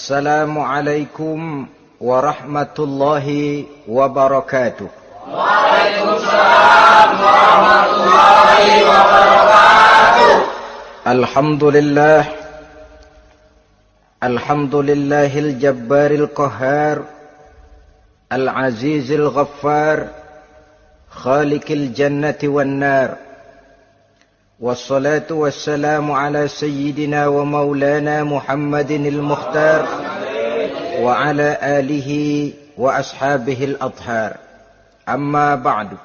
Assalamualaikum warahmatullahi wabarakatuh. Waalaikumsalam warahmatullahi wabarakatuh. Alhamdulillahil jabbaril qahhar, al-azizil ghaffar, khaliqil jannati wan nar. Wassalatu wassalamu ala sayyidina wa maulana Muhammadinil mukhtar wa ala alihi wa ashabihil adhar. Amma ba'du.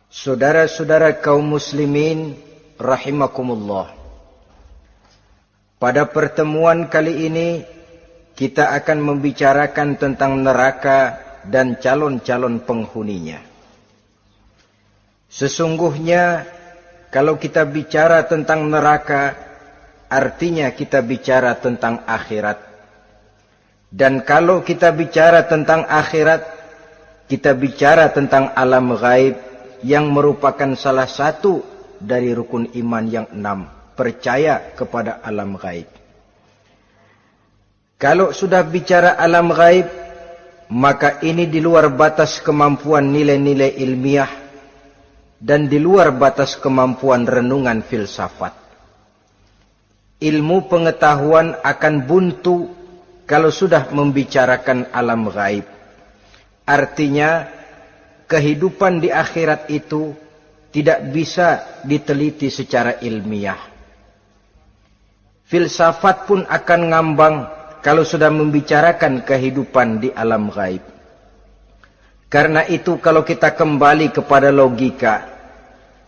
Saudara-saudara kaum muslimin rahimakumullah. Pada pertemuan kali ini kita akan membicarakan tentang neraka dan calon-calon penghuninya. Sesungguhnya kalau kita bicara tentang neraka, artinya kita bicara tentang akhirat. Dan kalau kita bicara tentang akhirat, kita bicara tentang alam gaib yang merupakan salah satu dari rukun iman yang 6, percaya kepada alam gaib. Kalau sudah bicara alam gaib, maka ini di luar batas kemampuan nilai-nilai ilmiah dan di luar batas kemampuan renungan filsafat. Ilmu pengetahuan akan buntu kalau sudah membicarakan alam gaib. Artinya, kehidupan di akhirat itu tidak bisa diteliti secara ilmiah. Filsafat pun akan ngambang kalau sudah membicarakan kehidupan di alam gaib. Karena itu kalau kita kembali kepada logika,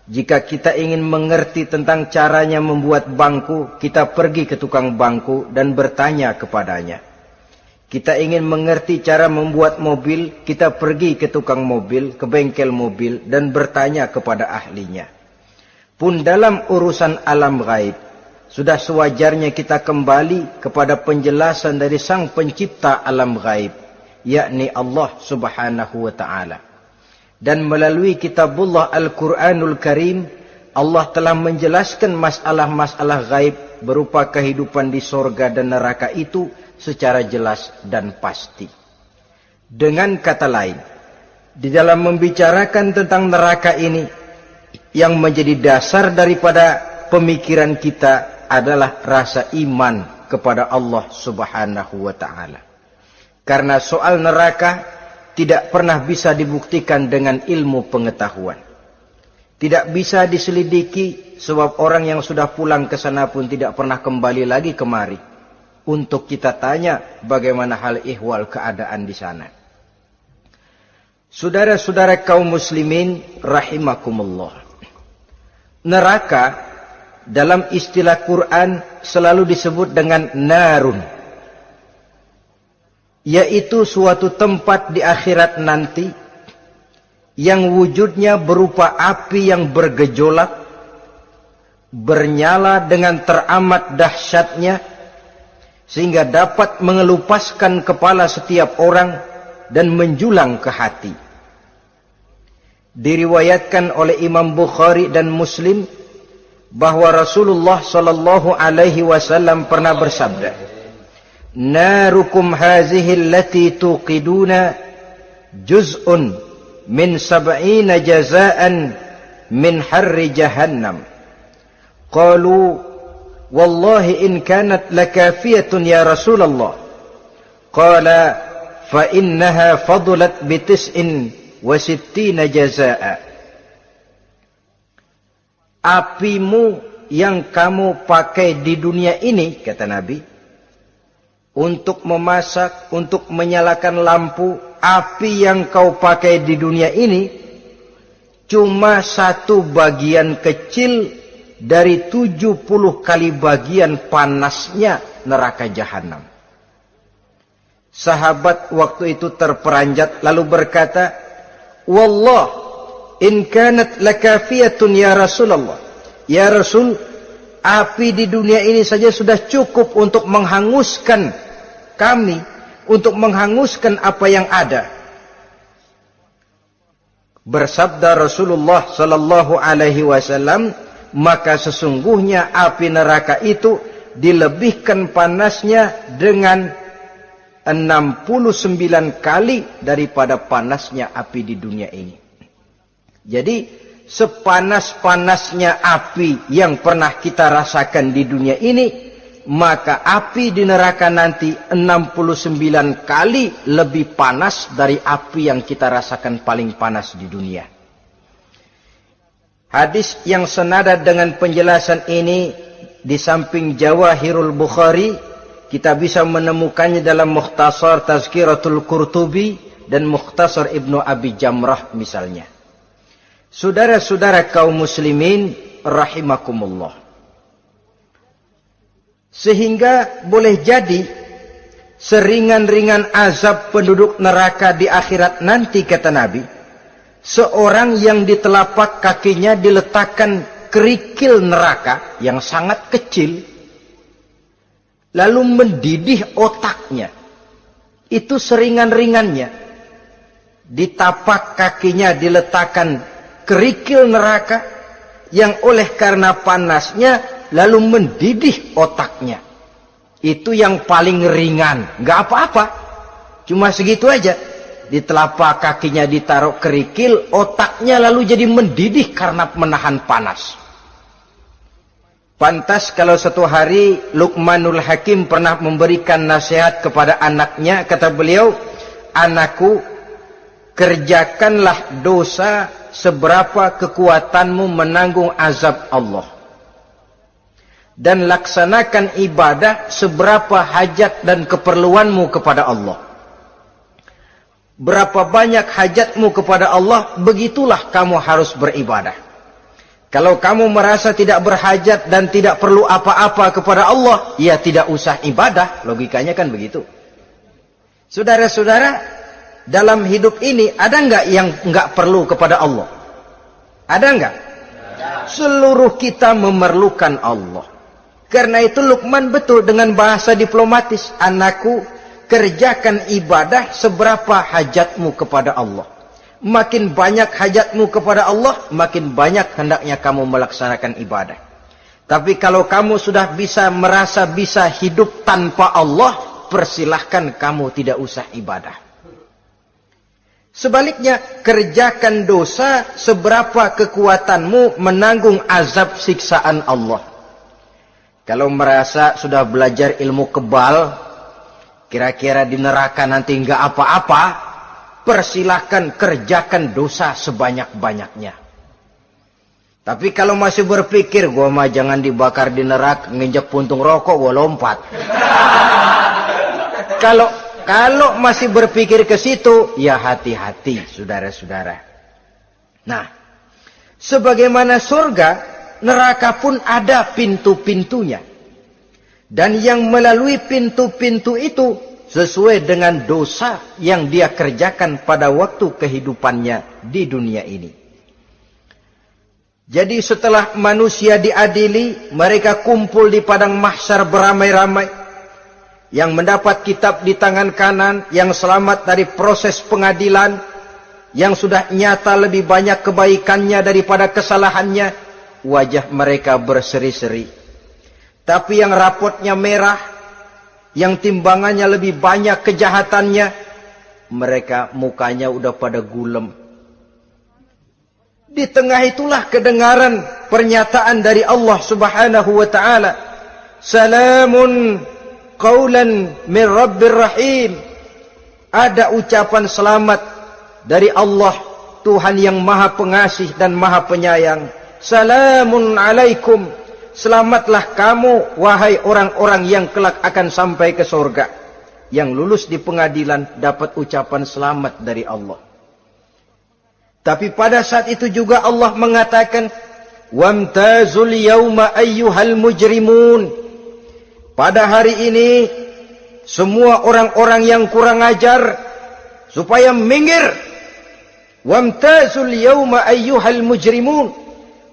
jika kita ingin mengerti tentang caranya membuat bangku, kita pergi ke tukang bangku dan bertanya kepadanya. Kita ingin mengerti cara membuat mobil, kita pergi ke tukang mobil, ke bengkel mobil dan bertanya kepada ahlinya. Pun dalam urusan alam gaib, sudah sewajarnya kita kembali kepada penjelasan dari sang pencipta alam gaib, yakni Allah subhanahu wa ta'ala. Dan melalui kitabullah Al-Quranul Karim, Allah telah menjelaskan masalah-masalah gaib berupa kehidupan di sorga dan neraka itu secara jelas dan pasti. Dengan kata lain, di dalam membicarakan tentang neraka ini, yang menjadi dasar daripada pemikiran kita adalah rasa iman kepada Allah subhanahu wa ta'ala. Karena soal neraka tidak pernah bisa dibuktikan dengan ilmu pengetahuan. Tidak bisa diselidiki sebab orang yang sudah pulang ke sana pun tidak pernah kembali lagi kemari untuk kita tanya bagaimana hal ihwal keadaan di sana. Saudara-saudara kaum muslimin rahimakumullah. Neraka dalam istilah Quran selalu disebut dengan narun, yaitu suatu tempat di akhirat nanti yang wujudnya berupa api yang bergejolak, bernyala dengan teramat dahsyatnya, sehingga dapat mengelupaskan kepala setiap orang dan menjulang ke hati. Diriwayatkan oleh Imam Bukhari dan Muslim bahwa Rasulullah sallallahu alaihi wasallam pernah bersabda, "Narukum hazihi allati tuqiduna juz'un min 70 jazaan min harri jahannam." Qalu, "Wallahi in kanat lakafiyatun ya Rasulullah." Qala, "Fa innaha fadulat bi 69 jazaa." Apimu yang kamu pakai di dunia ini, kata Nabi, untuk memasak, untuk menyalakan lampu, api yang kau pakai di dunia ini cuma satu bagian kecil dari 70 kali bagian panasnya neraka jahanam. Sahabat waktu itu terperanjat lalu berkata, "Wallah, in kanat lakafiyatun ya Rasulullah." Ya Rasul, api di dunia ini saja sudah cukup untuk menghanguskan kami, untuk menghanguskan apa yang ada. Bersabda Rasulullah sallallahu alaihi wasallam, maka sesungguhnya api neraka itu dilebihkan panasnya dengan 69 kali daripada panasnya api di dunia ini. Jadi sepanas-panasnya api yang pernah kita rasakan di dunia ini, maka api di neraka nanti 69 kali lebih panas dari api yang kita rasakan paling panas di dunia. Hadis yang senada dengan penjelasan ini di samping Jawahirul Bukhari, kita bisa menemukannya dalam Mukhtasar Tazkiratul Qurtubi dan Mukhtasar Ibnu Abi Jamrah misalnya. Saudara-saudara kaum muslimin rahimakumullah. Sehingga boleh jadi seringan-ringan azab penduduk neraka di akhirat nanti, kata Nabi, seorang yang di telapak kakinya diletakkan kerikil neraka yang sangat kecil, lalu mendidih otaknya. Itu seringan-ringannya. Di tapak kakinya diletakkan kerikil neraka yang oleh karena panasnya lalu mendidih otaknya. Itu yang paling ringan. Gak apa-apa. Cuma segitu aja. Di telapak kakinya ditaruh kerikil, otaknya lalu jadi mendidih karena menahan panas. Pantas kalau satu hari Luqmanul Hakim pernah memberikan nasihat kepada anaknya, kata beliau, "Anakku, kerjakanlah dosa seberapa kekuatanmu menanggung azab Allah. Dan laksanakan ibadah seberapa hajat dan keperluanmu kepada Allah. Berapa banyak hajatmu kepada Allah, begitulah kamu harus beribadah. Kalau kamu merasa tidak berhajat dan tidak perlu apa-apa kepada Allah, ya tidak usah ibadah." Logikanya kan begitu. Saudara-saudara, dalam hidup ini ada enggak yang enggak perlu kepada Allah? Ada enggak? Seluruh kita memerlukan Allah. Karena itu Luqman betul dengan bahasa diplomatis, "Anakku, kerjakan ibadah seberapa hajatmu kepada Allah. Makin banyak hajatmu kepada Allah, makin banyak hendaknya kamu melaksanakan ibadah. Tapi kalau kamu sudah merasa bisa hidup tanpa Allah, persilahkan kamu tidak usah ibadah." Sebaliknya, kerjakan dosa seberapa kekuatanmu menanggung azab siksaan Allah. Kalau merasa sudah belajar ilmu kebal, kira-kira di neraka nanti enggak apa-apa, persilahkan kerjakan dosa sebanyak-banyaknya. Tapi kalau masih berpikir, gua mah jangan dibakar di neraka, nginjek puntung rokok, gua lompat. Kalau masih berpikir ke situ, ya hati-hati, saudara-saudara. Nah, sebagaimana surga, neraka pun ada pintu-pintunya. Dan yang melalui pintu-pintu itu sesuai dengan dosa yang dia kerjakan pada waktu kehidupannya di dunia ini. Jadi setelah manusia diadili, mereka kumpul di padang mahsyar beramai-ramai. Yang mendapat kitab di tangan kanan, yang selamat dari proses pengadilan, yang sudah nyata lebih banyak kebaikannya daripada kesalahannya, wajah mereka berseri-seri. Tapi yang rapotnya merah, yang timbangannya lebih banyak kejahatannya, mereka mukanya udah pada gulem. Di tengah itulah kedengaran pernyataan dari Allah Subhanahu wa taala, "Salamun qaulan min Rabbir Rahim." Ada ucapan selamat dari Allah, Tuhan yang Maha Pengasih dan Maha Penyayang. "Salamun alaikum." Selamatlah kamu, wahai orang-orang yang kelak akan sampai ke surga. Yang lulus di pengadilan dapat ucapan selamat dari Allah. Tapi pada saat itu juga Allah mengatakan, "Wamtazul yawma ayyuhal mujrimun." Pada hari ini, semua orang-orang yang kurang ajar, supaya minggir. "Wamtazul yawma ayyuhal mujrimun."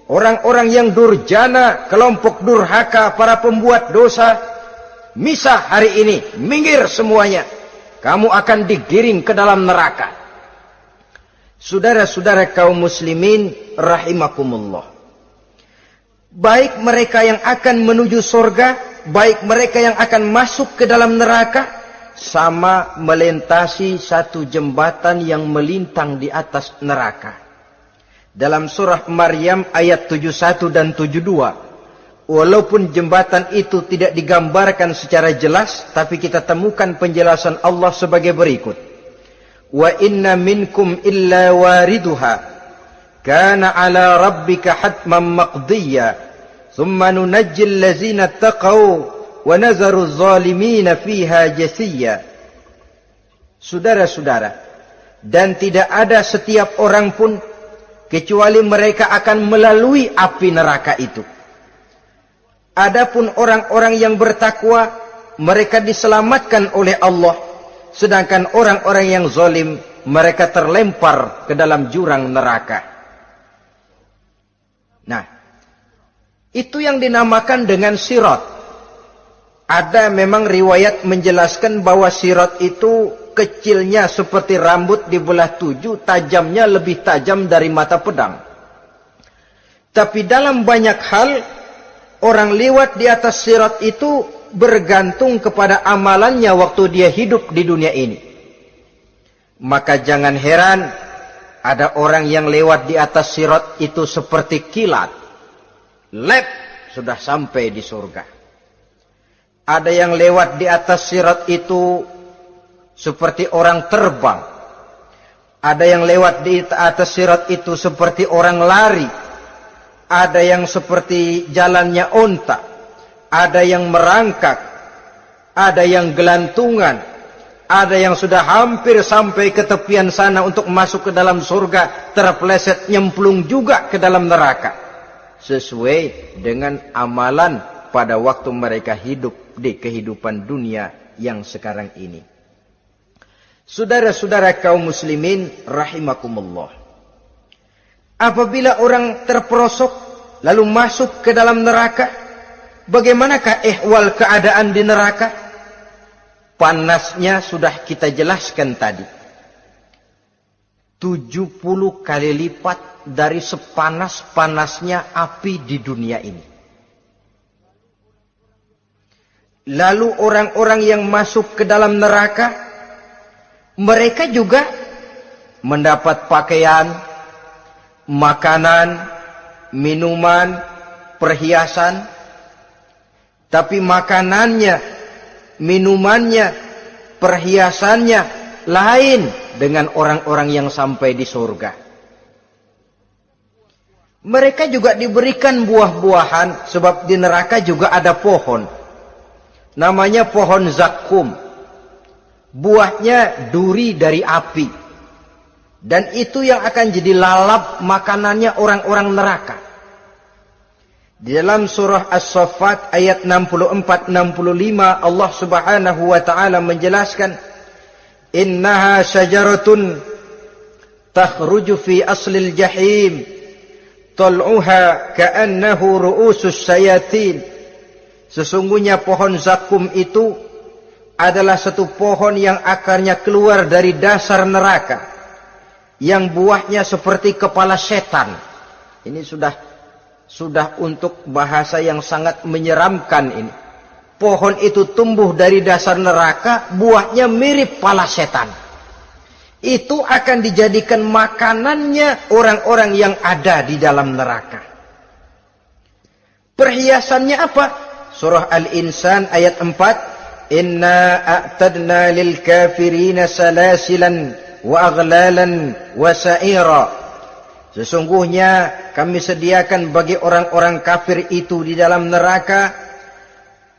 Orang-orang yang durjana, kelompok durhaka, para pembuat dosa, misah hari ini, minggir semuanya. Kamu akan digiring ke dalam neraka. Saudara-saudara kaum muslimin rahimakumullah. Baik mereka yang akan menuju surga, baik mereka yang akan masuk ke dalam neraka, sama melintasi satu jembatan yang melintang di atas neraka. Dalam surah Maryam ayat 71 dan 72, walaupun jembatan itu tidak digambarkan secara jelas, tapi kita temukan penjelasan Allah sebagai berikut. Wa inna minkum illa wariduha kana ala rabbika hatman maqdiya thumma nunajjil ladzina taqaw wa nazaru zalimina fiha jasiya. Saudara-saudara, dan tidak ada setiap orang pun kecuali mereka akan melalui api neraka itu. Adapun orang-orang yang bertakwa, mereka diselamatkan oleh Allah, sedangkan orang-orang yang zalim, mereka terlempar ke dalam jurang neraka. Nah, itu yang dinamakan dengan sirat. Ada memang riwayat menjelaskan bahwa sirat itu kecilnya seperti rambut dibelah 7, tajamnya lebih tajam dari mata pedang. Tapi dalam banyak hal, orang lewat di atas sirat itu bergantung kepada amalannya waktu dia hidup di dunia ini. Maka jangan heran ada orang yang lewat di atas sirat itu seperti kilat. Lep, sudah sampai di surga. Ada yang lewat di atas sirat itu seperti orang terbang. Ada yang lewat di atas sirat itu seperti orang lari. Ada yang seperti jalannya onta. Ada yang merangkak. Ada yang gelantungan. Ada yang sudah hampir sampai ke tepian sana untuk masuk ke dalam surga, terpeleset nyemplung juga ke dalam neraka. Sesuai dengan amalan pada waktu mereka hidup di kehidupan dunia yang sekarang ini. Saudara-saudara kaum muslimin rahimakumullah. Apabila orang terperosok lalu masuk ke dalam neraka, bagaimanakah ihwal keadaan di neraka? Panasnya sudah kita jelaskan tadi. 70 kali lipat dari sepanas-panasnya api di dunia ini. Lalu orang-orang yang masuk ke dalam neraka, mereka juga mendapat pakaian, makanan, minuman, perhiasan. Tapi makanannya, minumannya, perhiasannya lain dengan orang-orang yang sampai di surga. Mereka juga diberikan buah-buahan, sebab di neraka juga ada pohon. Namanya pohon zakum. Buahnya duri dari api. Dan itu yang akan jadi lalap makanannya orang-orang neraka. Di dalam surah As-Saffat ayat 64-65 Allah subhanahu wa ta'ala menjelaskan, Innaha syajaratun takhruju fi aslil jahim tal'uha ka'annahu ru'usus sayatin. Sesungguhnya pohon zakum itu adalah satu pohon yang akarnya keluar dari dasar neraka, yang buahnya seperti kepala setan. Ini sudah untuk bahasa yang sangat menyeramkan ini. Pohon itu tumbuh dari dasar neraka, buahnya mirip kepala setan. Itu akan dijadikan makanannya orang-orang yang ada di dalam neraka. Perhiasannya apa? Surah Al-Insan ayat 4. Inna a'tadna lil kafirina salasilan wa aghlalan wa sa'ira. Sesungguhnya kami sediakan bagi orang-orang kafir itu di dalam neraka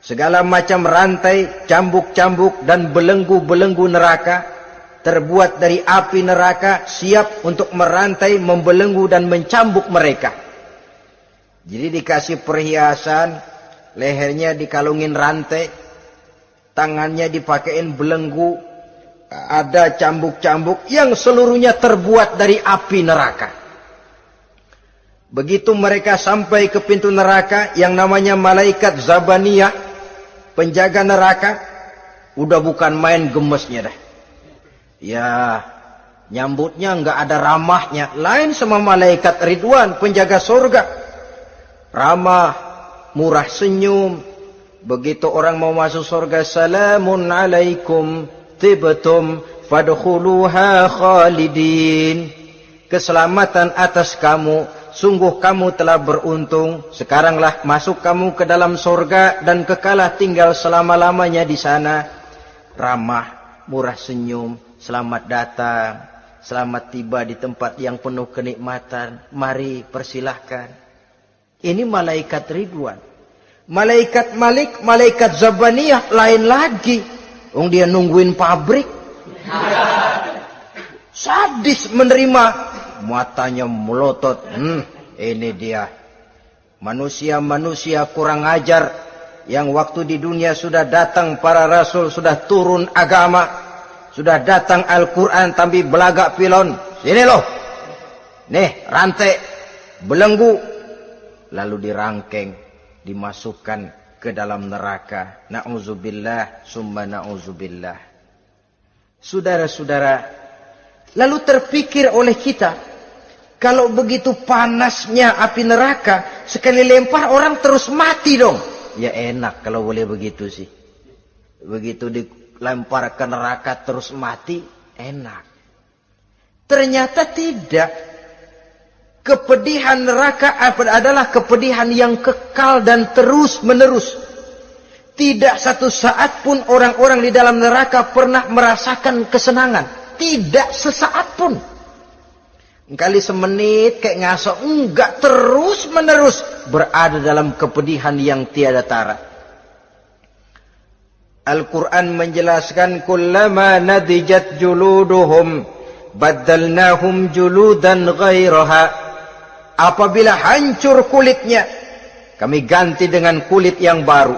segala macam rantai, cambuk-cambuk dan belenggu-belenggu neraka, terbuat dari api neraka, siap untuk merantai, membelenggu dan mencambuk mereka. Jadi dikasih perhiasan, lehernya dikalungin rantai, tangannya dipakein belenggu, ada cambuk-cambuk yang seluruhnya terbuat dari api neraka. Begitu mereka sampai ke pintu neraka yang namanya malaikat Zabaniyah, penjaga neraka, udah bukan main gemesnya dah. Ya, nyambutnya enggak ada ramahnya, lain sama malaikat Ridwan, penjaga surga. Ramah, murah senyum, Begitu orang mau masuk surga, salamun alaikum tibtum fadkhuluha khalidin. Keselamatan atas kamu, sungguh kamu telah beruntung. Sekaranglah masuk kamu ke dalam surga dan kekalah tinggal selama-lamanya di sana. Ramah, murah senyum, selamat datang, selamat tiba di tempat yang penuh kenikmatan. Mari persilahkan. Ini malaikat Ridwan. Malaikat Malik, malaikat Zabaniyah lain lagi. Dia nungguin pabrik. Sadis menerima, matanya melotot. Ini dia manusia-manusia kurang ajar yang waktu di dunia sudah datang para rasul, sudah turun agama, sudah datang Al-Quran, tapi belagak pilon. Sini loh, nih rantai, belenggu, lalu dirangkeng, dimasukkan ke dalam neraka. Na'udzubillah, summa na'udzubillah. Saudara-saudara, lalu terpikir oleh kita, kalau begitu panasnya api neraka, sekali lempar orang terus mati dong. Ya enak kalau boleh begitu sih. Begitu dilempar ke neraka terus mati, enak. Ternyata tidak. Kepedihan neraka adalah kepedihan yang kekal dan terus menerus. Tidak satu saat pun orang-orang di dalam neraka pernah merasakan kesenangan. Tidak sesaat pun. Kali semenit kayak ngasok, enggak, terus menerus berada dalam kepedihan yang tiada tara. Al-Quran menjelaskan, kullama nadijat juluduhum baddalnahum juludan ghairaha. Apabila hancur kulitnya, kami ganti dengan kulit yang baru.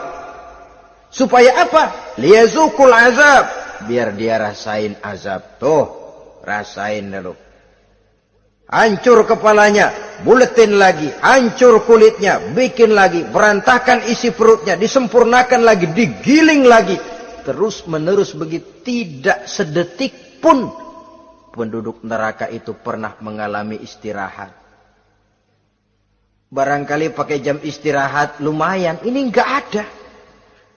Supaya apa? Liyazukul azab, biar dia rasain azab. Tuh, rasain dulu. Hancur kepalanya, buletin lagi. Hancur kulitnya, bikin lagi. Berantakan isi perutnya, disempurnakan lagi, digiling lagi. Terus menerus begitu. Tidak sedetik pun penduduk neraka itu pernah mengalami istirahat. Barangkali pakai jam istirahat lumayan. Ini enggak ada.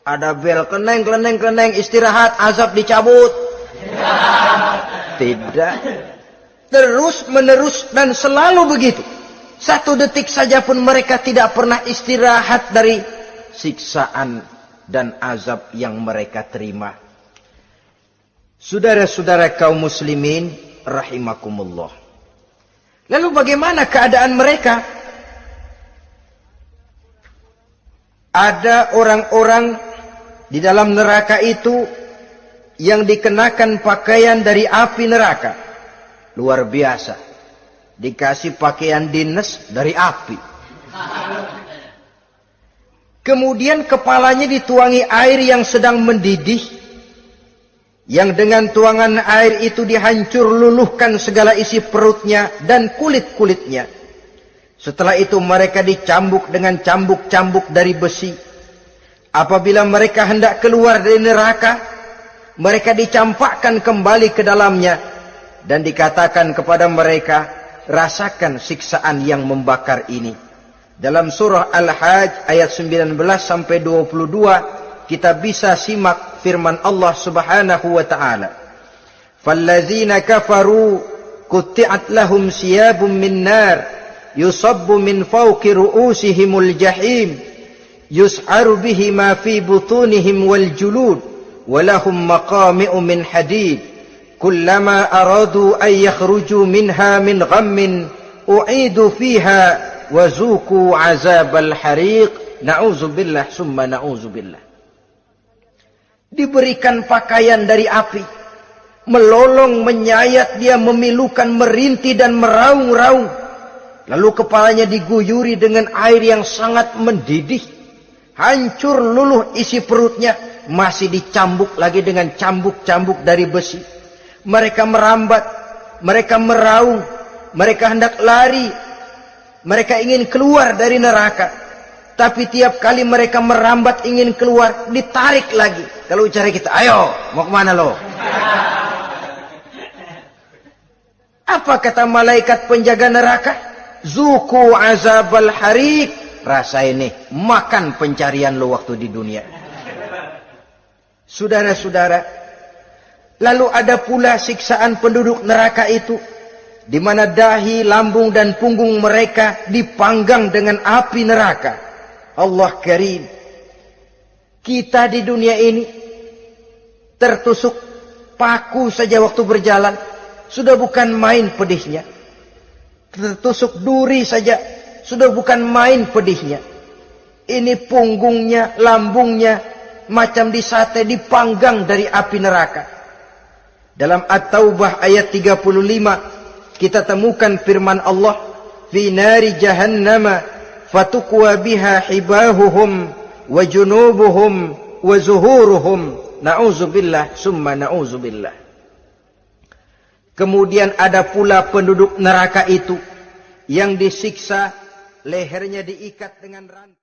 Ada bel, kleneng, istirahat, azab dicabut. Tidak. Terus menerus dan selalu begitu. Satu detik saja pun mereka tidak pernah istirahat dari siksaan dan azab yang mereka terima. Saudara-saudara kaum muslimin rahimakumullah. Lalu bagaimana keadaan mereka? Ada orang-orang di dalam neraka itu yang dikenakan pakaian dari api neraka. Luar biasa. Dikasih pakaian dinas dari api. Kemudian kepalanya dituangi air yang sedang mendidih. Yang dengan tuangan air itu dihancur luluhkan segala isi perutnya dan kulit-kulitnya. Setelah itu mereka dicambuk dengan cambuk-cambuk dari besi. Apabila mereka hendak keluar dari neraka, mereka dicampakkan kembali ke dalamnya. Dan dikatakan kepada mereka, rasakan siksaan yang membakar ini. Dalam surah Al-Hajj ayat 19 sampai 22, kita bisa simak firman Allah Subhanahu wa taala. Fallazina kafaru qutti'at lahum siyabun min nar yusabbu min fawqi ru'usihimul jahim yus'aru bihi ma fi butunihim wal julud wa lahum maqami'u min hadid. Kullama aradu an yakhruju minha min ghammin u'idu fiha wa zuku azabal hariq. Na'udzubillah summa na'udzubillah. Diberikan pakaian dari api, melolong, menyayat dia, memilukan, merintih dan meraung-raung. Lalu kepalanya diguyuri dengan air yang sangat mendidih. Hancur luluh isi perutnya, masih dicambuk lagi dengan cambuk-cambuk dari besi. Mereka merambat, mereka meraung, mereka hendak lari, mereka ingin keluar dari neraka. Tapi tiap kali mereka merambat ingin keluar, ditarik lagi. Kalau cara kita, ayo, mau kemana lo? Apa kata malaikat penjaga neraka? Zuku azabal hariq. Rasa ini, makan pencarian lo waktu di dunia. Saudara-saudara, lalu ada pula siksaan penduduk neraka itu, di mana dahi, lambung dan punggung mereka dipanggang dengan api neraka. Allah Karim. Kita di dunia ini tertusuk paku saja waktu berjalan, sudah bukan main pedihnya. Tertusuk duri saja, sudah bukan main pedihnya. Ini punggungnya, lambungnya, macam disate, dipanggang dari api neraka. Dalam At-Taubah ayat 35, kita temukan firman Allah, fi nari jahannama fatukwa biha hibahuhum wa junubuhum wa zuhuruhum, na'udzubillah summa na'udzubillah. Kemudian ada pula penduduk neraka itu yang disiksa, lehernya diikat dengan rantai.